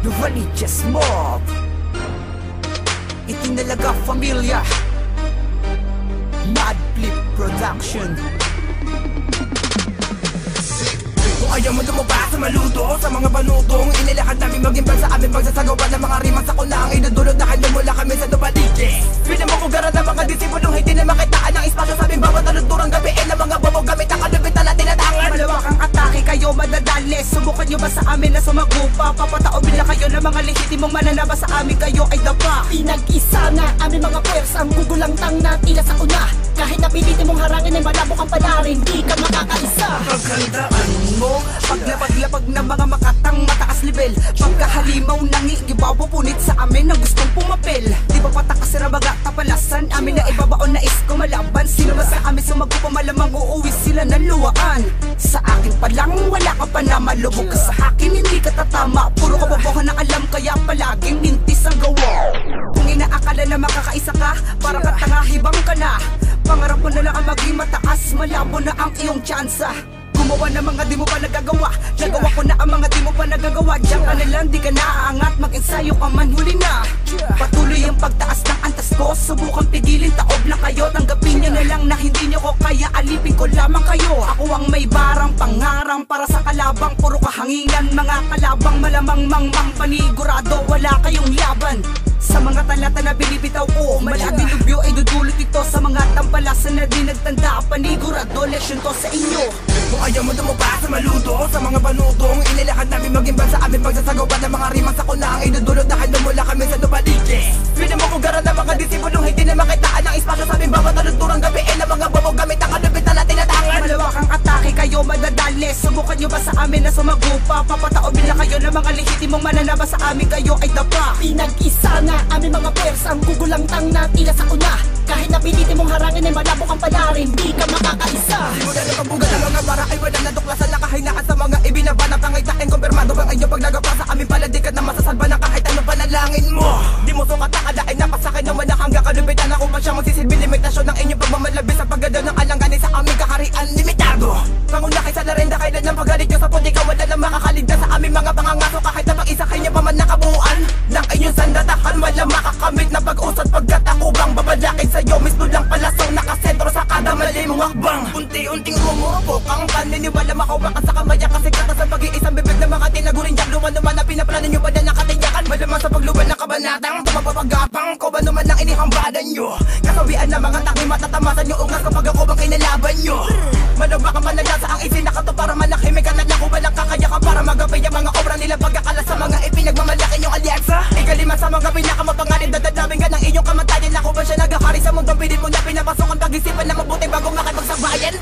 Novaliches Mob, Itinalaga Familia, Mad Flip Production. Kung ayaw mo lumabas sa maluto, sa mga banutong inilakad namin mag-imbag sa aming pagsasagawa ng mga rimang sa kunang idudulot na mula kami sa Novaliches. Pili mo kung garan ng mga disipulong hindi na makitaan ng espasyo sa aming bawat alunturang gabiin ng mga babaw gamit ang kalubitan na tinatangan. Malawakang atake kayo madadali, subukan nyo ba sa amin na sumagupa? Papataobin na kayo ng mga lehitimong mananabas sa amin kayo ay dapa. Pinag-isa na aming mga pwersa ang gugulangtang na tila sa una. Kahit napilitin mong harangin ay malabo kang panarin, di ka makakaisa. Paghandaan mo, paglapag-lapag ng mga makatang mataas level. Pagkahalimaw nang igibabupunit sa amin na gustong pumapel. Di ba patakas na baga tapalasan, amin na ibabaon na isko malaban. Sino ba sa amin sumagupa malamang uuwi sila ng luwaan. Sa akin pa lang wala ka pa na malubog ka sa akin, hindi ka tatama. Puro kabobohan na alam kaya palaging mintis ang gawa. Kung inaakala na makakaisa ka, para katangahibang ka na. Pangarap mo na lang ang maging mataas, malabo na ang iyong tsansa. Gumawa ng mga di mo pa nagagawa, nagawa ko na ang mga di mo pa nagagawa. Diyan ka na lang, di ka naaangat, mag-ensayo ka man, huli na. Patuloy ang pagtaas ng antas ko, subukan pigilin, taob na kayo. Tanggapin nyo na lang na hindi nyo ko kaya, alipin ko lamang kayo. Ako ang may barang pangarang para sa kalabang, puro kahanginan, mga kalabang malamang mangmang panigurado, wala kayong laban. Sa mga talata na binibitaw ko, malaging lubyo ay dudulot ito. Sa mga tampalasan na di nagtanda, panigurado, leksyon to sa inyo. Kung ayaw mo dumaba sa maluto, sa mga banutong inilakad namin mag-imbag sa aming pagsasagawa ng mga rimang sa kunang idudulot na mula kami sa Novaliches. Pili mo kung garan ng mga disipulong hindi na makitaan ng espasyo sa aming bawat alunturang gabiin ng mga babaw gamit ang kalubitan na tinatangan. Malawakang atake kayo madadali, subukan nyo ba sa amin na sumagupa? Papataobin na kayo ng mga lehitimong mananabas sa amin kayo ay dapa. Pinag-isa na aming mga pwersa ang gugulangtang na tila sa una. Kahit napilitin mong harangin ay malabo kang panarin, di ka makakaisa. Di mo na napabugan ng mga para ay wala natuklasan na kahinaan sa mga ibinabanat ang itain. Kumpirmado bang inyo pagnagapa sa amin pala di ka na masasalba na kahit ano panalangin mo. Di mo sukat ang kadain na pasakin ng wanak hanggang kalubitan. Ako pa siya magsisilbi limitasyon ng inyong pagmamalabis sa paggadaw ng alanganin sa aming kaharian limitado. Pangunlaki sa larenda kailan ng pagalit nyo sa puti ka wala na makakaligtas sa aming mga pangangaso. Kahit na pag-isa kayo pa man nakabuuan ng inyong sandatahan wala makakamit na pag-usat pagkatakubang babalakin sa'yo mismo lang palasaw nakasentro sa kada mali mong akbang. Unti-unting rumurupok ang paniniwala makawakan sa kamaya kasi katas ang pag-iisang bibig na mga tinagurin dyan. Luman naman na pinaplanan nyo ba na nakatiyakan malaman sa pagluban ng kabanatang tumapapagapang ko ba naman ang inihambadan nyo. Kasawian na mga tangi matatamasan nyo ungas kapag ako bang kinalaban nyo. Malawak ang panalasa ang isinakato para manakimik ka na ako walang kakayakan para magapay ang mga obra nila pagkakala sa mga ipinagmamalaki nyong alyansa. Ikalima sa mga pinakamapangalim dadadaming ka ng iyong kamatayan. Ako ba siya nagkakari sa mundong pilit mo na pinapasok ang pag-isipan na mabuti bago makipagsabayan.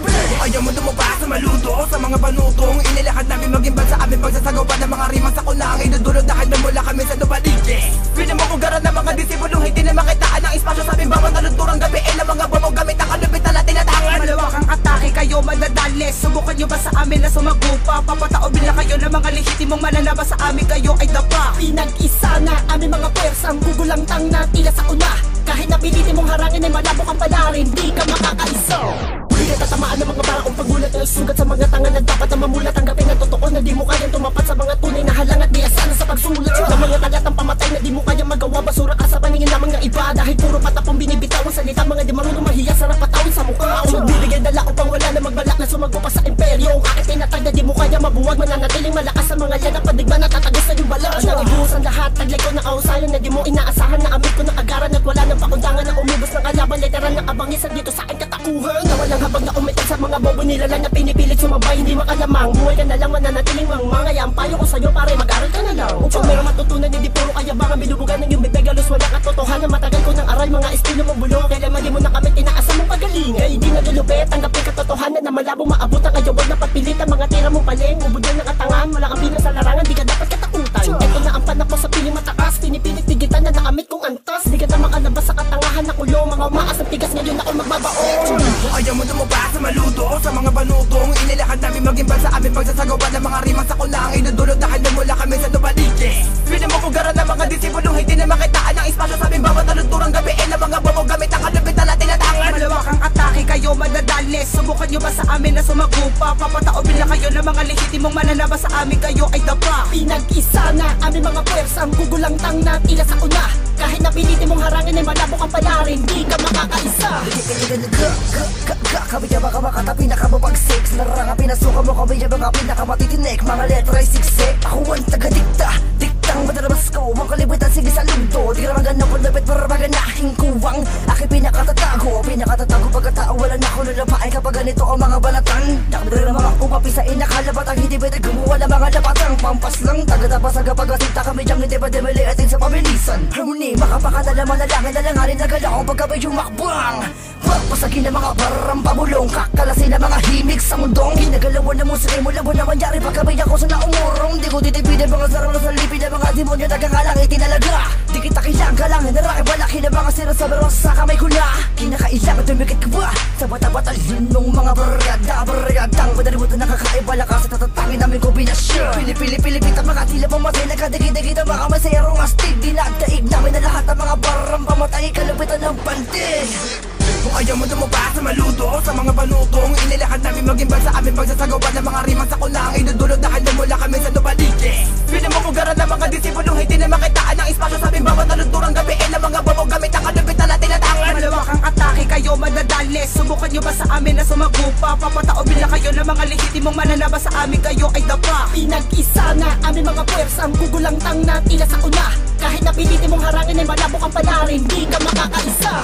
Ayaw mo dumaba sa maluto, sa mga banutong inilakad namin mag-imbag sa aming pagsasagawa ng mga rimang sa kunang idudulot na mula kami sa Novaliches. Pili mo kung garan ng mga disipulong hindi na makitaan ng espasyo sa aming bawat alunturang gabiin ng mga babaw gamit ang kalubitan na tinatangan. Malawakang atake kayo madadali, subukan nyo ba sa amin na sumagupa? Papataobin na kayo ng mga lehitimong mananabas sa amin kayo ay dapa. Pinag-isa na aming mga pwersa ang gugulangtang na tila sa una. Kahit napilitin mong harangin ay malabo kang panarin, di ka makakaisa. Huli ka tatamaan ng mga paraong paggulat na sugat sa mga tangan na dapat na mamulat. Tanggapin ang totoo na di mo kayang tumapat sa mga tunay na halang at di asana sa pagsulat. Sa mga tagatang pamatay na di mo kayang magawa, basura ka sa paningin ng mga iba. Dahil puro patapong binibitawang salita, mga di marunong mahiya sa rapatawin sa mukha. O magbibigay dala upang wala na magbalak na sumagupa sa imperyo. Ang akit tinatag na di mo kaya mabuwag, mananatiling malakas sa mga yan. Ang padigma na tatagos sa iyong balas. Nagibuhos ang lahat, taglay ko na kausayan na di mo inaasahan. Na amit ko ng agaran at wala ng pakundangan na umibos ng kalaban. Literal na abangisan dito sa akin katakuhan. Na walang habag na umitan sa mga bobo nila lang na pinipilit sumabay. Hindi makalamang, buhay ka na lang mananatiling mga yan. Payo ko sa'yo pare mag-aral ka na lang. Upang meron matutunan hindi puro kayabangan. Binubugan ng iyong bibig halos walang katotohanan. Matagal ko ng aral mga estilo mo bulong. Kailan di mo na kami tinaasam mong pagaling. Ay di nalulupit, tanggapin katotohanan na malabo maabot ang ayawag na pagpilitan. Mga tira mong paling, ubudyan ng katangan. Wala kang pinang sa larangan, di ka dapat katakutan. Ito na ang panak mo sa piling mataas. Pinipilit digitan na nakamit kong antas. Di ka na makalabas sa katangahan na kulong. Mga umaas at tigas ngayon ako magbabaon. Ayaw mo dumaba sa maluto, sa mga banutong inilakad namin mag-imbag sa aming pagsasagawa ng mga rimang sa kunang idudulot na mula kami sa Novaliches. Pili mo kung garan ng mga disipulong hindi na makitaan ng espasyo sa aming bawat alunturang gabiin ng mga babaw gamit ang kalubitan na tinatangan. Malawakang atake kayo kayo madadali. Subukan nyo ba sa amin na sumagupa? Papataobin na kayo ng mga lehitimong mananaba sa amin kayo ay dapa. Pinag-isa na aming mga pwersang gugulangtang na tila sa una. Kahit napilitin mong harangin ay malabo kang palarin, di ka makakaisa. Kabidya baka makatapi na kababagsik. Naranga pinasuka mo kabidya baka pinakamatitinik. Mga letra ay siksik. Ako ang taga-dikta, diktang madarabas ko. Mga kalibutan sige sa lundo. Di ka naman ganang panlapit para maganaking kuwang. Aking pinakatatago pagkatao wala na ako lalapain kapag ganito ang mga banatan. Nakabidra ng mga umapisain na kalabatang hindi ba gumawa ng mga lapatang pampas lang. Taga-tapas agapagasinta kami diyang hindi ba demali ating sa pabilisan. Harmony, makapakadala manalangin na lang harin na galakong pagkabay yung makbang. Pasagin na mga barang pabulong, kakalasin na mga himig sa mundong. Ginagalawan na musika mula mo na mangyari pagkabay ako sa naumurong. Di ko titipid ang mga sarang na salipin ng mga demonyo nagkakalang itinalaga. Di kita kailangan naraki balaki ng mga sinasabi sa kamay ko na. Kinakailangan tumikit ka ba sa bata-batalyon ng mga baragada-baragadang madalimutan nakakaiba lakas at tatatangin namin kombinasyon. Pili-pili-pilipit ang mga tila pamatay nagkadikit-dikit ang mga masayarong astig. Dinagdaig namin na lahat ng mga barang pamatay kalupitan ng pantig. Kung ayaw mo dumaba sa maludo, sa mga banutong inilakad namin maging bansa aming pagsasagawa ng mga rimang sa kunang idudulot na handa mula kami sa nubalike. Pili mo kugaran ng mga disipulong hindi na makitaan ng espasyo sa aming bawat alunturang gabiin ng mga babog gamit ang kalupitan na tinatangan. Malawakang atake kayo madadali. Subukan nyo ba sa amin na sumagupa? Papataobin na kayo ng mga lehitimong mananaba sa amin kayo ay dapa. Pinag-isa na aming mga pwersang gugulangtang na tila sa una. Kahit napilitin mong harangin ay malabo kang palarin, di ka makakaisa.